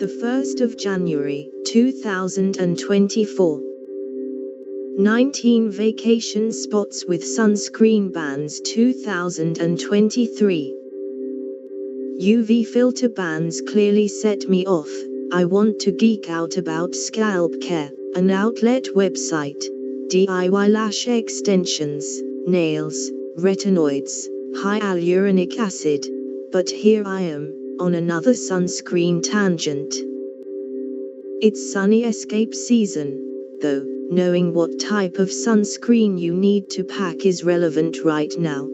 the 1st of January, 2024. 19 vacation spots with sunscreen bans 2023. UV filter bans clearly set me off. I want to geek out about Scalp Care, an outlet website, DIY lash extensions, nails, retinoids, hyaluronic acid. But here I am, on another sunscreen tangent. It's sunny escape season, though. Knowing what type of sunscreen you need to pack is relevant right now.